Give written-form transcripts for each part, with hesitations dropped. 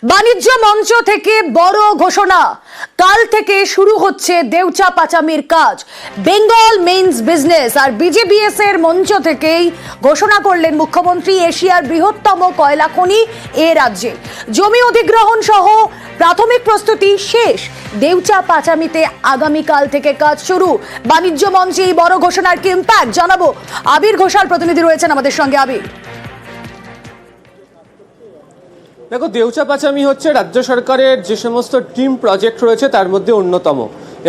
বাণিজ্য মঞ্চ থেকে বড় ঘোষণা, কাল থেকে শুরু হচ্ছে দেউচা পাচামির কাজ। বেঙ্গল মেইনস বিজনেস আর বিজেবিএস এর মঞ্চ থেকেই ঘোষণা করলেন মুখ্যমন্ত্রী, এশিয়ার বৃহত্তম কয়লা খনি এ রাজ্যে। জমি অধিগ্রহণ সহ প্রাথমিক প্রস্তুতি শেষ। দেউচা পাচামিতে আগামীকাল থেকে কাজ শুরু। বাণিজ্য মঞ্চে এই বড় ঘোষণার কি ইম্প্যাক্ট জানাবো। আবির ঘোষাল প্রতিনিধি রয়েছেন আমাদের সঙ্গে। আবির, দেখো, দেউচা পাচামি হচ্ছে রাজ্য সরকারের যে সমস্ত ড্রিম প্রজেক্ট রয়েছে তার মধ্যে অন্যতম,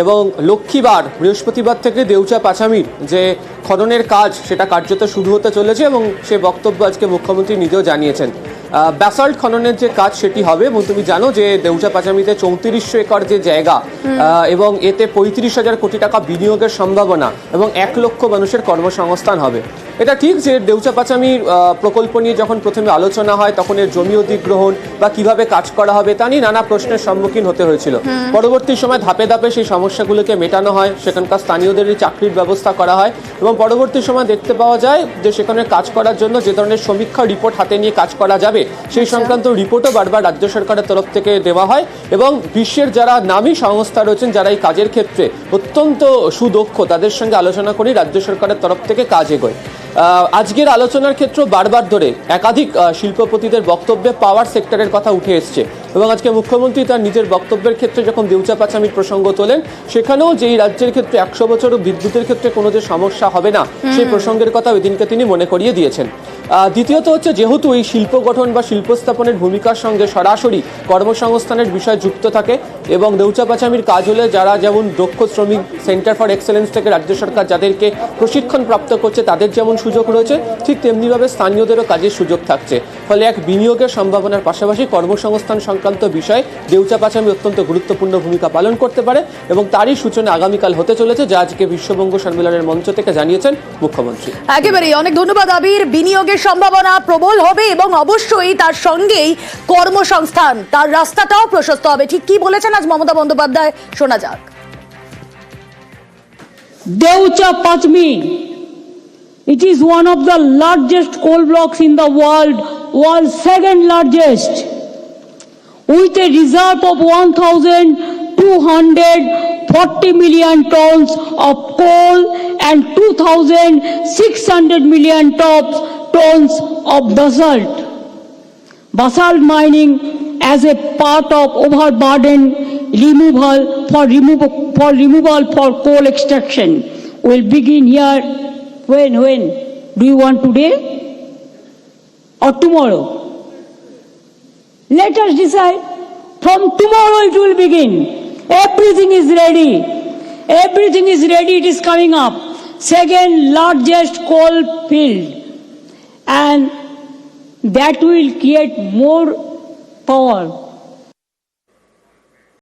এবং লক্ষ্মীবার বৃহস্পতিবার থেকে দেউচা পাচামির যে খননের কাজ সেটা কার্যত শুরু হতে চলেছে, এবং সে বক্তব্য আজকে মুখ্যমন্ত্রী নিজেও জানিয়েছেন। ব্যাসল্ট খননের যে কাজ সেটি হবে, এবং তুমি জানো যে দেউচা পাচামিতে 3400 একর যে জায়গা, এবং এতে 35,000 কোটি টাকা বিনিয়োগের সম্ভাবনা এবং 1 লক্ষ মানুষের কর্মসংস্থান হবে। এটা ঠিক যে দেউচা পাচামির প্রকল্প নিয়ে যখন প্রথমে আলোচনা হয় তখন এর জমি অধিগ্রহণ বা কিভাবে কাজ করা হবে তা নিয়ে নানা প্রশ্নের সম্মুখীন হতে হয়েছিল। পরবর্তী সময় ধাপে ধাপে সেই সমস্যাগুলোকে মেটানো হয়, সেখানকার স্থানীয়দেরই চাকরির ব্যবস্থা করা হয়, এবং পরবর্তী সময় দেখতে পাওয়া যায় যে সেখানে কাজ করার জন্য যে ধরনের সমীক্ষা রিপোর্ট হাতে নিয়ে কাজ করা যাবে সেই সংক্রান্ত রিপোর্টও বারবার রাজ্য সরকারের তরফ থেকে দেওয়া হয়, এবং বিশ্বের যারা নামী সংস্থা রয়েছেন যারা এই কাজের ক্ষেত্রে অত্যন্ত সুদক্ষ তাদের সঙ্গে আলোচনা করে রাজ্য সরকারের তরফ থেকে কাজ এগোয়। আজকের আলোচনার ক্ষেত্রে বারবার ধরে একাধিক শিল্পপতিদের বক্তব্যে পাওয়ার সেক্টরের কথা উঠে এসছে, এবং আজকে মুখ্যমন্ত্রী তার নিজের বক্তব্যের ক্ষেত্রে যখন দেউচা পাচামির প্রসঙ্গ তোলেন সেখানেও যে এই রাজ্যের ক্ষেত্রে 100 বছরও বিদ্যুতের ক্ষেত্রে কোনো যে সমস্যা হবে না সেই প্রসঙ্গের কথা ওই দিনকে তিনি মনে করিয়ে দিয়েছেন। দ্বিতীয়ত হচ্ছে, যেহেতু এই শিল্প গঠন বা শিল্প স্থাপনের ভূমিকার সঙ্গে সরাসরি কর্মসংস্থানের বিষয় যুক্ত থাকে, এবং দেউচা পাচামির কাজ হলে যারা যেমন দক্ষ শ্রমিক সেন্টার ফর এক্সেলেন্স থেকে রাজ্য সরকার যাদেরকে প্রশিক্ষণ প্রাপ্ত করছে তাদের যেমন সুযোগ রয়েছে, ঠিক তেমনিভাবে স্থানীয়দেরও কাজের সুযোগ থাকছে। ফলে এক বিনিয়োগের সম্ভাবনার পাশাপাশি কর্মসংস্থান সংক্রান্ত বিষয়ে দেউচা পাচামি অত্যন্ত গুরুত্বপূর্ণ ভূমিকা পালন করতে পারে, এবং তারই সূচনা আগামীকাল হতে চলেছে, যা আজকে বিশ্ববঙ্গ সম্মেলনের মঞ্চ থেকে জানিয়েছেন মুখ্যমন্ত্রী। একেবারেই অনেক ধন্যবাদ আবির। বিনিয়োগের সম্ভাবনা প্রবল হবে এবং অবশ্যই তার সঙ্গেই কর্মসংস্থান, তার রাস্তাটাও প্রশস্ত হবে। ঠিক কি বলেছেন আজ মমতা বন্দ্যোপাধ্যায়, শোনা যাক। Deucha Pachmi, it is one of the largest coal blocks in the world's second largest, with a reserve of 1,240 million tons of coal and 2,600 million tons of basalt. Basalt mining as a part of overburden removal for coal extraction will begin here. When? Do you want today or tomorrow? Let us decide. From tomorrow it will begin. Everything is ready. It is coming up. Second largest coal field, and that will create more power